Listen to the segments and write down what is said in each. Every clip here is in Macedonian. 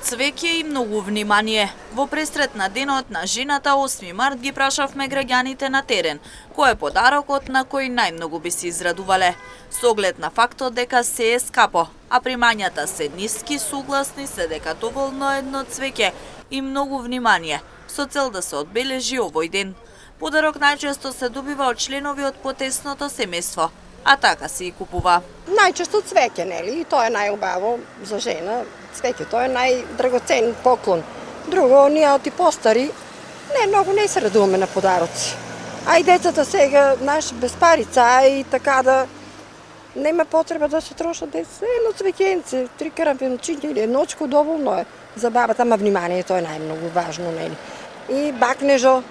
Цвеќе и многу внимание. Во пресрет на денот на жената 8 март ги прашавме граѓаните на терен, кој е подарокот на кој најмногу би се израдувале. Со оглед на фактот дека се е скапо, а примањата се ниски, согласни се дека доволно е едно цвеќе и многу внимание, со цел да се одбележи овој ден. Подарок најчесто се добива од членови од потесното семејство, а така се и купува. Најчесто цвеќе, нели? И тоа е најубаво за жена. Цвеќето е најдрагоцен поклон. Друго, ние оти постари, многу не се радуваме на подароци. А и децата сега, без парица, и така да нема потреба да се трошат деца. Едно цвеќенце, 3 карампинчиња или едночко доволно е за бабата, ама вниманието е најмногу важно, нели? И бакнежо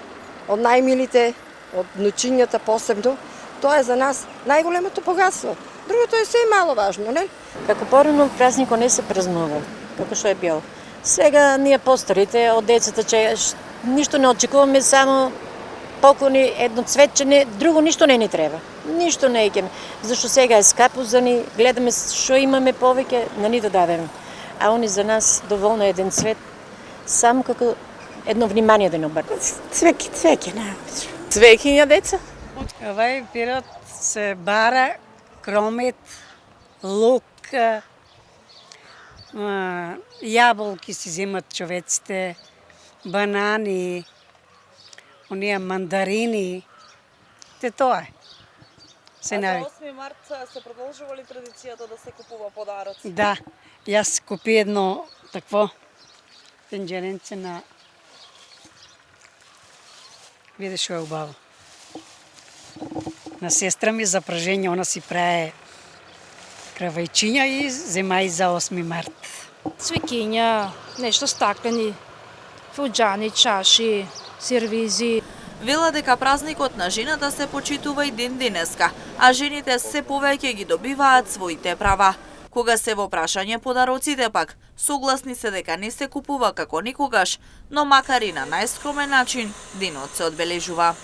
од најмилите, од внучињата посебно, тоа е за нас најголемото богатство. Другото е се мало важно, не? Како порано празникот не се празнува, како што е бил. Сега ние постарите од децата че ништо не очекуваме, само поклони, едно цветче, друго ништо не ни треба. Ништо не икеме. Зашто сега е скапо за ни, гледаме што имаме повеќе, на ни да дадеме. А они за нас доволно еден цвет, само како едно внимание да не обрнат. Цвеќе, најобично. Цвеќиња деца? Овај период се бара кромет, лук, јаболки си земат човеците, банани, оние мандарини, тоа е. А за 8 март се продолжува ли традицијата да се купува подароци? Да, јас купи едно такво тенџеренце на... Видиш што е убаво. На сестра ми за пражење, она си праe кравајчиња и зема и за 8 март. Цвеќиња, нешто стаклени, фуџани, чаши, сервизи. Вела дека празникот на жената се почитува и ден денеска, а жените се повеќе ги добиваат своите права. Кога се во прашање подароците пак, согласни се дека не се купува како никогаш, но макар и на најскромен начин, денот се одбележува.